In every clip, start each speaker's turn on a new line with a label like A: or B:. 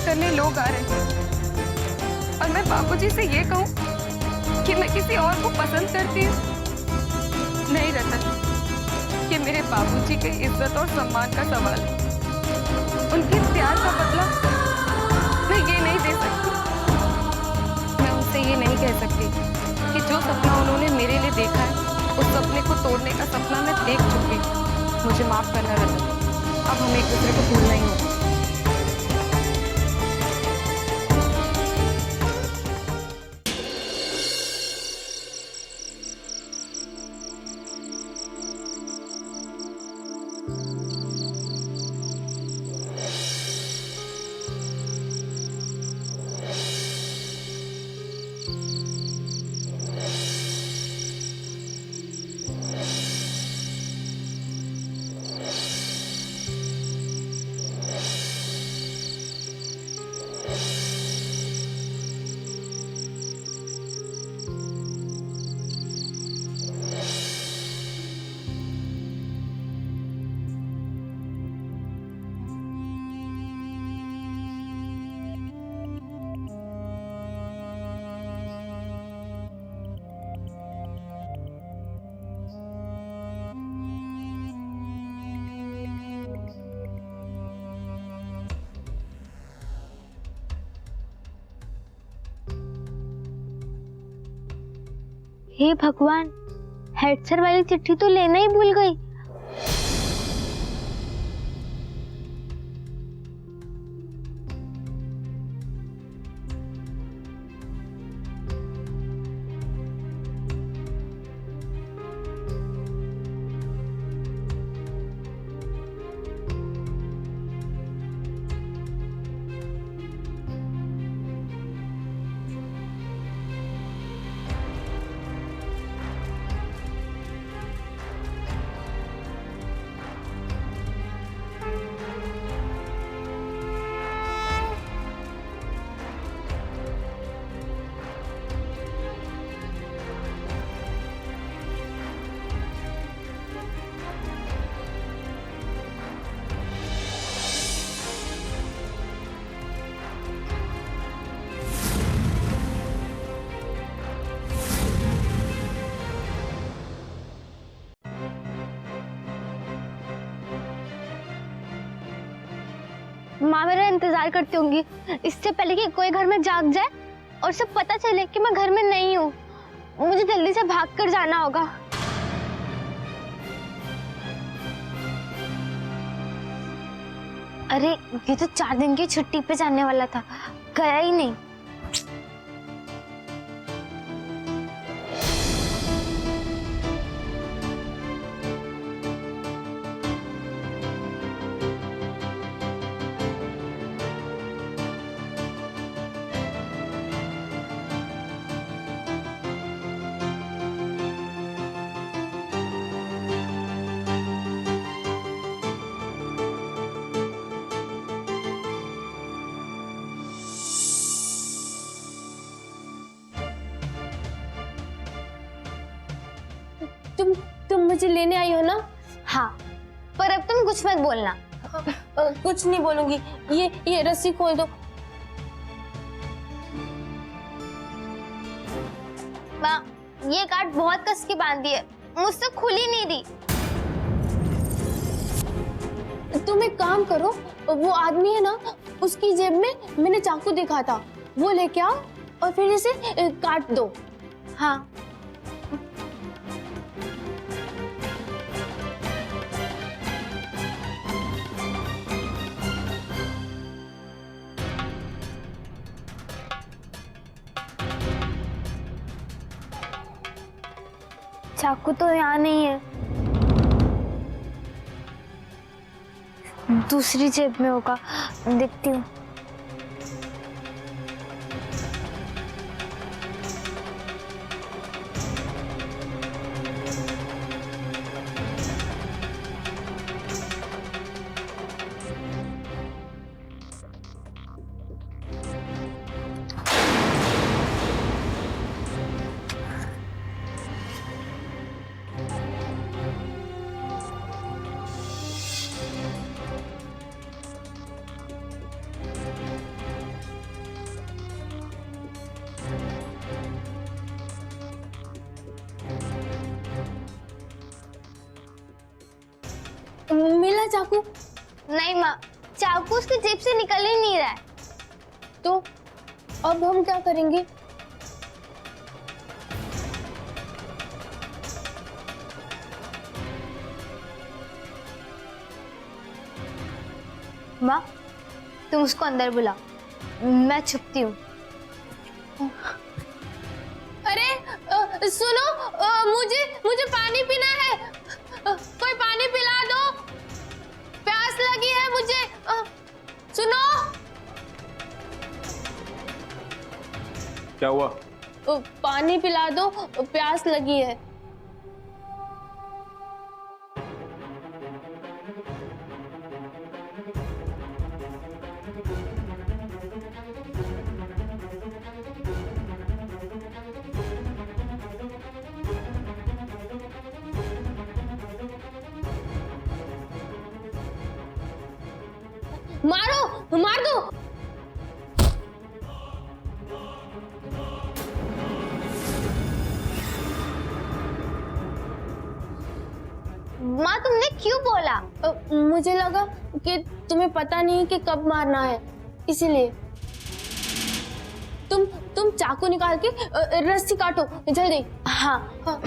A: करने लोग आ रहे हैं और मैं बाबूजी से ये कहूँ कि मैं किसी और को पसंद करती हूँ? नहीं रतन, ये मेरे बाबूजी के इज्जत और सम्मान का सवाल है। उनके प्यार का बदला मैं ये नहीं दे सकती। मैं उनसे ये नहीं कह सकती कि जो सपना उन्होंने मेरे लिए देखा है उस सपने को तोड़ने का सपना मैं देख चुकी हूँ। मुझे माफ करना रतन, अब हमें एक दूसरे को भूलना ही होगा।
B: हे भगवान, हेड सर वाली चिट्ठी तो लेना ही भूल गई। माँ मेरा इंतजार करती होंगी, इससे पहले कि कोई घर में जाग जाए और सब पता चले कि मैं घर में नहीं हूँ। मुझे जल्दी से भाग कर जाना होगा। अरे ये तो 4 दिन की छुट्टी पे जाने वाला था, गया ही नहीं।
C: तुम मुझे लेने आई हो ना?
B: हाँ, पर अब तुम कुछ मत बोलना।
C: कुछ नहीं बोलूंगी। ये रस्सी खोल दो।
B: माँ, ये गांठ बहुत कस के बांधी है, मुझसे खुल ही नहीं रही।
C: तुम एक काम करो, वो आदमी है ना, उसकी जेब में मैंने चाकू देखा था, वो लेके आओ और फिर इसे काट दो।
B: हाँ। चाकू तो यहाँ नहीं है, दूसरी जेब में होगा, देखती हूँ।
C: मिला चाकू?
B: नहीं माँ, चाकू उसकी जेब से निकल ही नहीं रहा है।
C: तो अब हम क्या करेंगे?
B: माँ, तुम उसको अंदर बुलाओ, मैं छुपती हूँ।
C: अरे सुनो, मुझे पानी पीना है। कोई पानी पिला दो, प्यास लगी है मुझे। सुनो।
D: क्या हुआ?
C: पानी पिला दो, प्यास लगी है। मारो, मार दो।
B: माँ, तुमने क्यों बोला?
C: मुझे लगा कि तुम्हें पता नहीं कि कब मारना है, इसीलिए। तुम चाकू निकाल के रस्सी काटो जल्दी।
B: हाँ।
C: हाँ।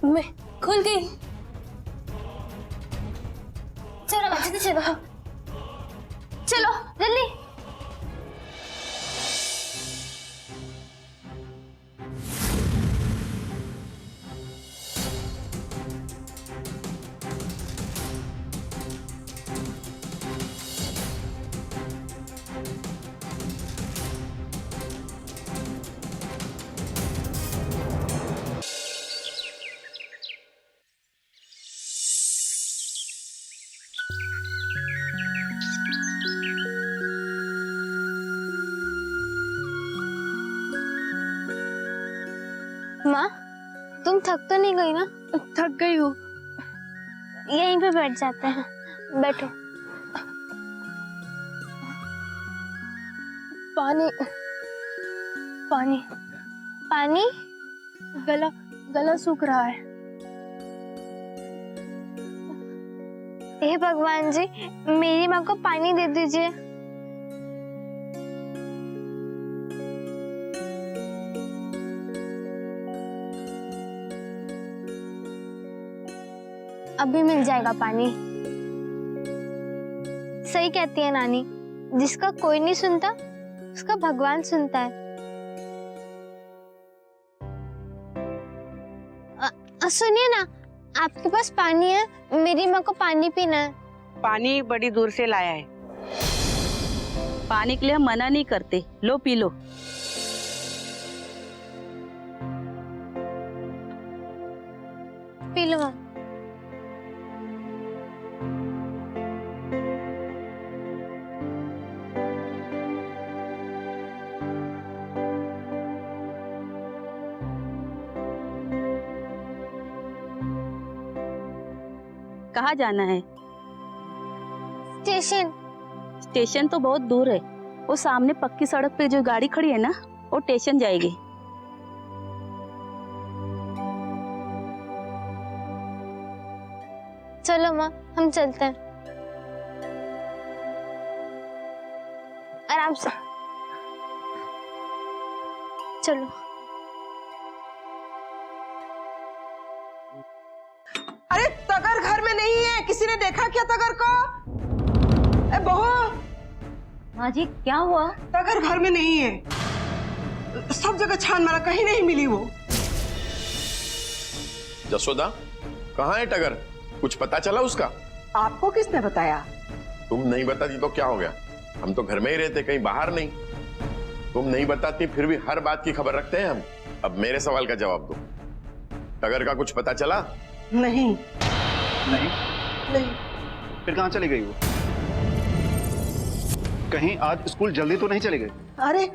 C: मैं खुल गई।
B: चलो जल्दी चलो, चलो जल्दी। माँ, तुम थक तो नहीं गई ना?
C: थक गई हूँ।
B: यहीं पे बैठ जाते हैं, बैठो।
C: पानी पानी
B: पानी?
C: गला सूख रहा है।
B: हे भगवान जी, मेरी माँ को पानी दे दीजिए। अभी मिल जाएगा पानी। सही कहती है नानी, जिसका कोई नहीं सुनता उसका भगवान सुनता है। सुनिए ना, आपके पास पानी है? मेरी माँ को पानी पीना है।
E: पानी बड़ी दूर से लाया है। पानी के लिए हम मना नहीं करते, लो पी लो।
B: पी लो माँ।
E: कहाँ जाना है?
B: स्टेशन।
E: स्टेशन तो बहुत दूर है। वो सामने पक्की सड़क पे जो गाड़ी खड़ी है ना, वो स्टेशन जाएगी।
B: चलो माँ, हम चलते हैं। आराम से चलो।
F: अरे तगर घर में नहीं है, किसी ने देखा क्या तगर को? ए बहू,
E: माँ जी क्या हुआ?
F: तगर घर में नहीं है, सब जगह छान मारा, कहीं नहीं मिली वो।
D: जसोदा, कहाँ है टगर? कुछ पता चला उसका?
F: आपको किसने बताया?
D: तुम नहीं बताती तो क्या हो गया? हम तो घर में ही रहते, कहीं बाहर नहीं। तुम नहीं बताती फिर भी हर बात की खबर रखते हैं हम। अब मेरे सवाल का जवाब दो। टगर का कुछ पता चला?
F: नहीं।
G: नहीं?
F: नहीं।
G: फिर कहाँ चली गई वो? कहीं आज स्कूल जल्दी तो नहीं चली गई?
F: अरे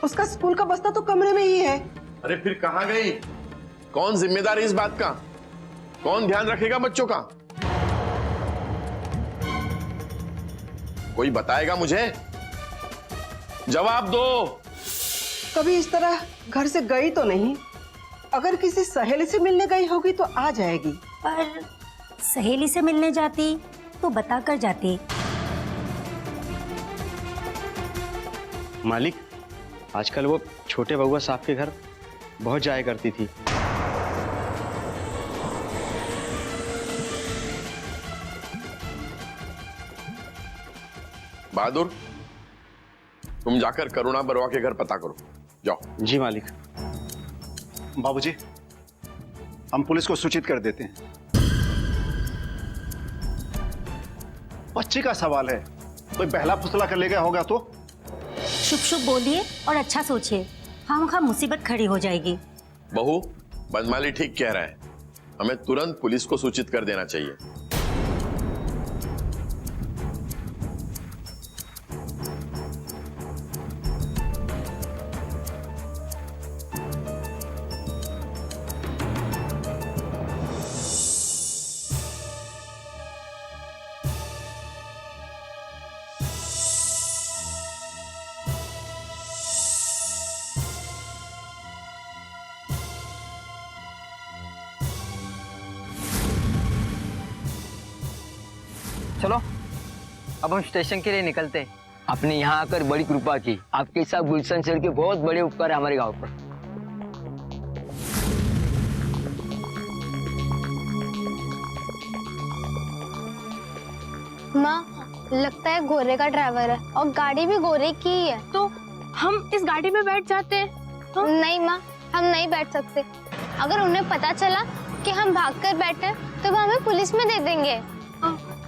F: उसका स्कूल का बस्ता तो कमरे में ही है।
D: अरे फिर कहाँ गई? कौन जिम्मेदार है इस बात का? कौन ध्यान रखेगा बच्चों का? कोई बताएगा मुझे? जवाब दो।
F: कभी इस तरह घर से गई तो नहीं। अगर किसी सहेली से मिलने गई होगी तो आ जाएगी।
H: पर सहेली से मिलने जाती तो बता कर जाती।
I: मालिक, आजकल वो छोटे बउआ साहब के घर बहुत जाया करती थी।
D: बहादुर, तुम जाकर करुणा बरुआ के घर पता करो। जाओ।
I: जी मालिक।
G: बाबूजी, हम पुलिस को सूचित कर देते हैं। बच्चे का सवाल है, कोई बहला फुसला कर ले गया होगा तो?
H: शुभ शुभ बोलिए और अच्छा सोचिए, खामखा मुसीबत खड़ी हो जाएगी।
D: बहू, बनमाली ठीक कह रहा है। हमें तुरंत पुलिस को सूचित कर देना चाहिए।
J: चलो अब हम स्टेशन के लिए निकलते हैं। आपने यहाँ आकर बड़ी कृपा की। आपके साथ गुलशन सर के बहुत बड़े उपकार है हमारे गांव पर।
B: माँ, लगता है गोरे का ड्राइवर है और गाड़ी भी गोरे की ही है।
C: तो हम इस गाड़ी में बैठ जाते हैं।
B: नहीं माँ, हम नहीं बैठ सकते। अगर उन्हें पता चला कि हम भागकर बैठे तो वो हमें पुलिस में दे देंगे।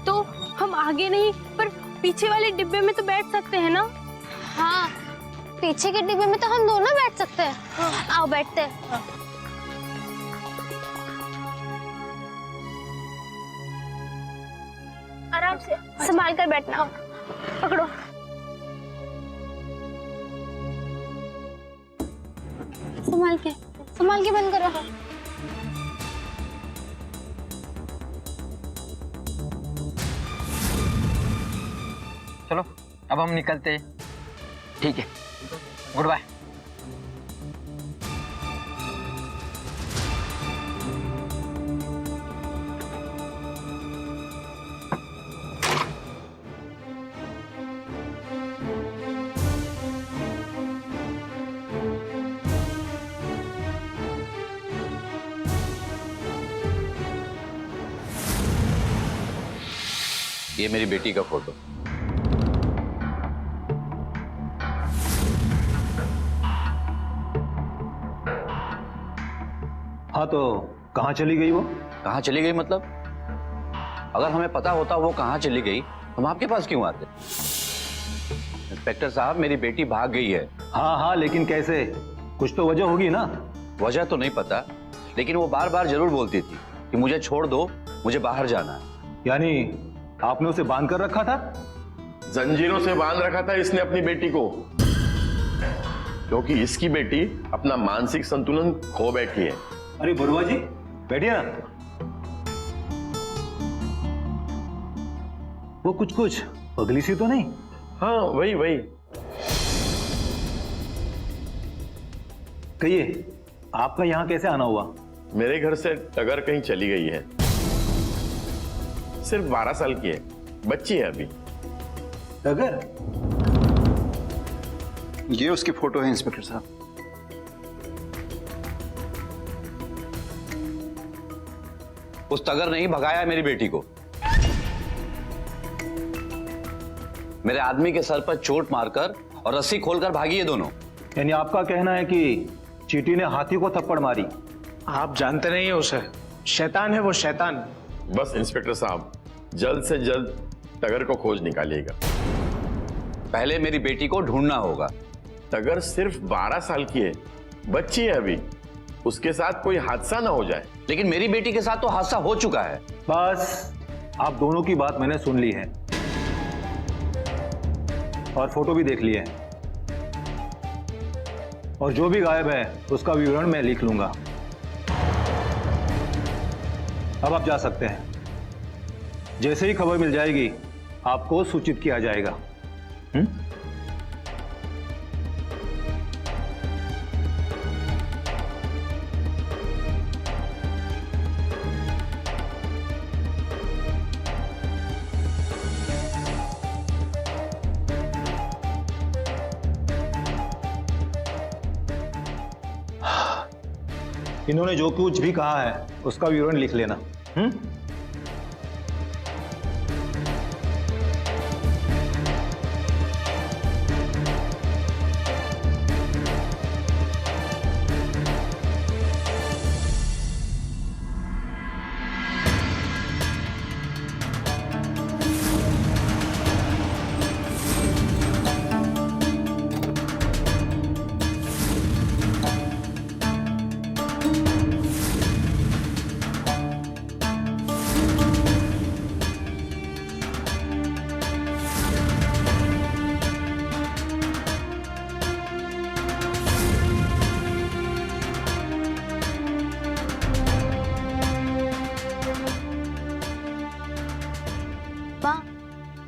C: तो हम आगे नहीं पर पीछे वाले डिब्बे में तो बैठ सकते हैं ना?
B: हाँ, पीछे के डिब्बे में तो हम दोनों बैठ सकते हैं। आओ बैठते हैं। आराम से संभाल कर बैठना। पकड़ो। संभाल के बंद करो।
J: चलो अब हम निकलते हैं। ठीक है, गुड बाय।
K: ये मेरी बेटी का फोटो।
I: हाँ, तो कहाँ चली गई वो?
K: कहाँ चली गई मतलब? अगर हमें पता होता वो कहाँ चली गई हम आपके पास क्यों आते? इंस्पेक्टर साहब, मेरी बेटी भाग गई है।
I: हाँ हाँ, लेकिन कैसे? कुछ तो वजह होगी ना।
K: वजह तो नहीं पता, लेकिन वो बार बार जरूर बोलती थी कि मुझे छोड़ दो, मुझे बाहर जाना है।
I: यानी आपने उसे बांध कर रखा था?
D: जंजीरों से बांध रखा था इसने अपनी बेटी को, क्योंकि इसकी बेटी अपना मानसिक संतुलन खो बैठी है।
I: अरे बरुआ जी, बैठिए ना। वो कुछ पगली सी तो नहीं?
D: हाँ, वही।
I: कहिए, आपका यहाँ कैसे आना हुआ?
D: मेरे घर से टगर कहीं चली गई है। सिर्फ 12 साल की है, बच्ची है अभी।
I: टगर?
G: ये उसकी फोटो है इंस्पेक्टर साहब।
K: उस टगर ने ही भगाया मेरी बेटी को। मेरे आदमी के सर पर चोट मारकर और रस्सी खोलकर भागी ये दोनों।
I: यानी आपका कहना है कि चींटी ने हाथी को थप्पड़ मारी?
L: आप जानते नहीं है उसे, शैतान है वो, शैतान।
D: बस इंस्पेक्टर साहब, जल्द से जल्द टगर को खोज निकालिएगा।
K: पहले मेरी बेटी को ढूंढना होगा।
D: टगर सिर्फ 12 साल की है, बच्ची है अभी। उसके साथ कोई हादसा ना हो जाए।
K: लेकिन मेरी बेटी के साथ तो हादसा हो चुका है।
M: बस आप दोनों की बात मैंने सुन ली है और फोटो भी देख लिए हैं, और जो भी गायब है उसका विवरण मैं लिख लूंगा। अब आप जा सकते हैं। जैसे ही खबर मिल जाएगी आपको सूचित किया जाएगा। इन्होंने जो कुछ भी कहा है उसका विवरण लिख लेना।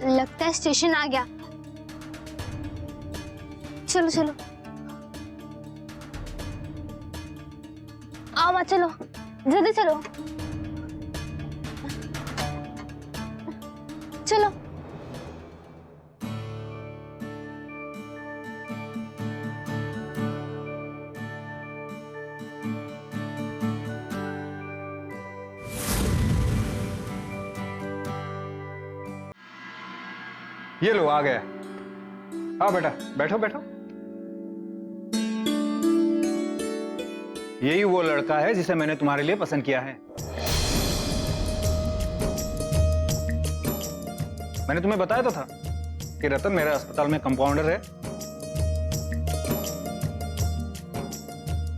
B: लगता है स्टेशन आ गया। चलो चलो आओ माँ, चलो जल्दी चलो चलो।
M: ये लो आ गया। आओ बेटा, बैठो बैठो। यही वो लड़का है जिसे मैंने तुम्हारे लिए पसंद किया है। मैंने तुम्हें बताया तो था कि रतन मेरे अस्पताल में कंपाउंडर है।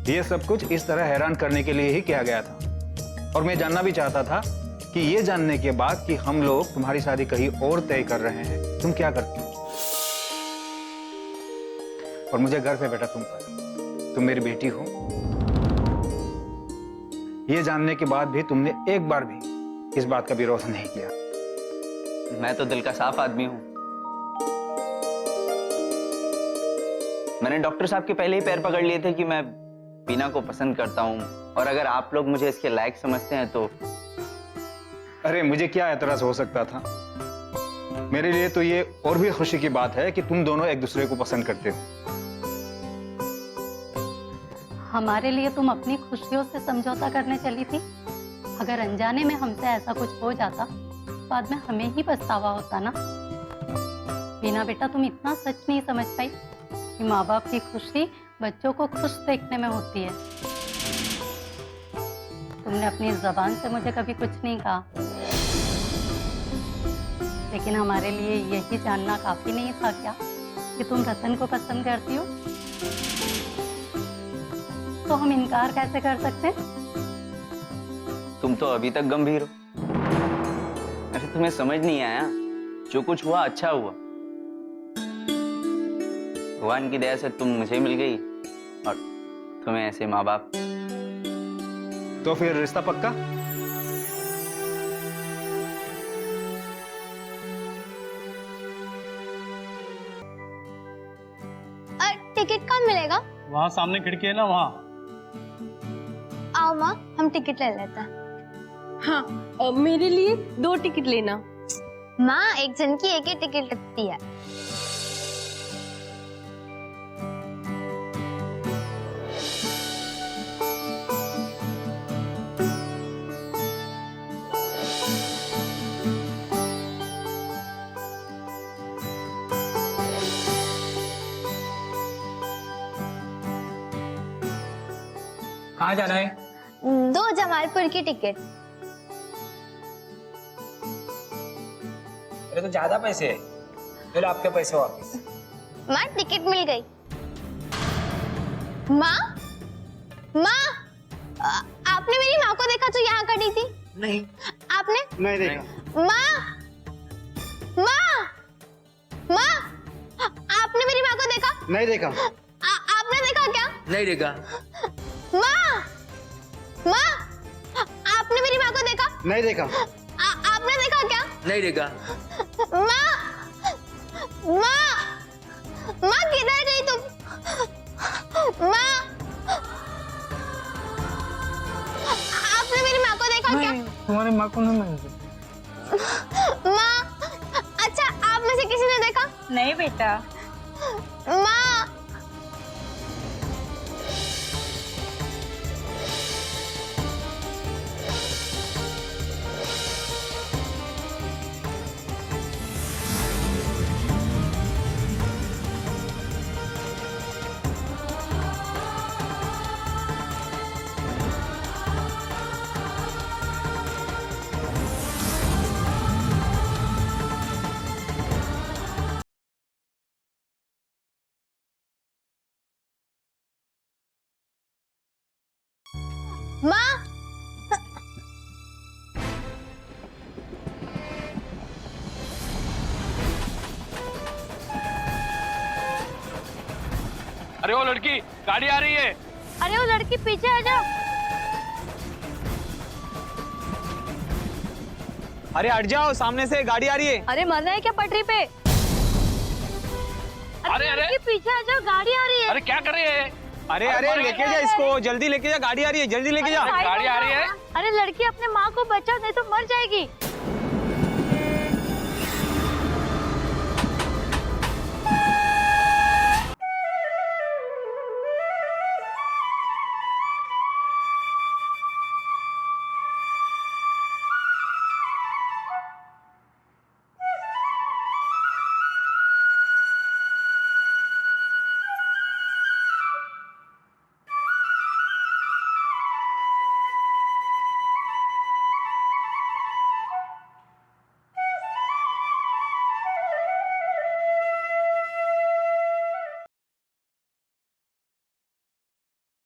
M: ये सब कुछ इस तरह हैरान करने के लिए ही किया गया था, और मैं जानना भी चाहता था कि ये जानने के बाद कि हम लोग तुम्हारी शादी कहीं और तय कर रहे हैं, तुम क्या करते हो। और मुझे गर्व है बेटा तुम पर, तुम मेरी बेटी हो। ये जानने के बाद भी तुमने एक बार भी इस बात का विरोध नहीं किया।
K: मैं तो दिल का साफ आदमी हूं। मैंने डॉक्टर साहब के पहले ही पैर पकड़ लिए थे कि मैं बीना को पसंद करता हूं, और अगर आप लोग मुझे इसके लायक समझते हैं तो।
M: अरे मुझे क्या एतराज हो सकता था। मेरे लिए तो ये और भी खुशी की बात है कि तुम दोनों एक दूसरे को पसंद करते हो।
E: हमारे लिए तुम अपनी खुशियों से समझौता करने चली थी। अगर अनजाने में हमसे ऐसा कुछ हो जाता, बाद में हमें ही पछतावा होता ना। बीना बेटा, तुम इतना सच नहीं समझ पाई कि माँ बाप की खुशी बच्चों को खुश देखने में होती है। तुमने अपनी जबान से मुझे कभी कुछ नहीं कहा, लेकिन हमारे लिए यही जानना काफी नहीं था क्या कि तुम रतन को पसंद करती हो? तो हम इनकार कैसे कर सकते?
K: तुम तो अभी तक गंभीर हो। अरे तुम्हें समझ नहीं आया? जो कुछ हुआ अच्छा हुआ। भगवान की दया से तुम मुझे मिल गई और तुम्हें ऐसे माँ बाप।
M: तो फिर रिश्ता पक्का?
B: टिकट कहाँ मिलेगा?
L: वहां सामने खिड़की है ना, वहां।
B: आओ माँ, हम टिकट ले लेते हैं।
C: हाँ, मेरे लिए 2 टिकट लेना।
B: माँ, एक जन की एक ही टिकट लगती है।
L: कहाँ जाना है?
B: 2 जमालपुर की टिकट।
L: अरे तो ज्यादा पैसे है। चलो आपके पैसे वापस।
B: माँ, टिकट मिल गई। माँ, माँ, देखा जो यहाँ खड़ी थी?
F: नहीं।
B: आपने?
F: नहीं देखा।
B: माँ, माँ, माँ, आपने मेरी माँ को देखा?
F: नहीं देखा।
B: आपने देखा क्या?
J: नहीं देखा।
B: माँ, माँ, आपने मेरी माँ को देखा?
F: नहीं देखा।
B: आपने देखा क्या?
J: नहीं देखा।
B: माँ, माँ, माँ किधर गई तुम? माँ, आपने मेरी माँ को देखा क्या?
L: तुम्हारी माँ को नहीं मिलती।
B: माँ, अच्छा आप में से किसी ने देखा?
H: नहीं बेटा।
B: माँ, माँ,
L: अरे वो लड़की, गाड़ी आ रही है।
B: अरे वो लड़की पीछे आ जाओ।
L: अरे हट जाओ, सामने से गाड़ी आ रही है।
B: अरे मरना है क्या पटरी पे?
L: अरे
B: लड़की पीछे आ जाओ, गाड़ी आ रही है।
L: अरे क्या कर रही है? अरे अरे लेके जा इसको, जल्दी लेके जा, गाड़ी आ रही है, जल्दी लेके जा।
B: गाड़ी आ रही है। अरे लड़की अपने माँ को बचाओ नहीं तो मर जाएगी।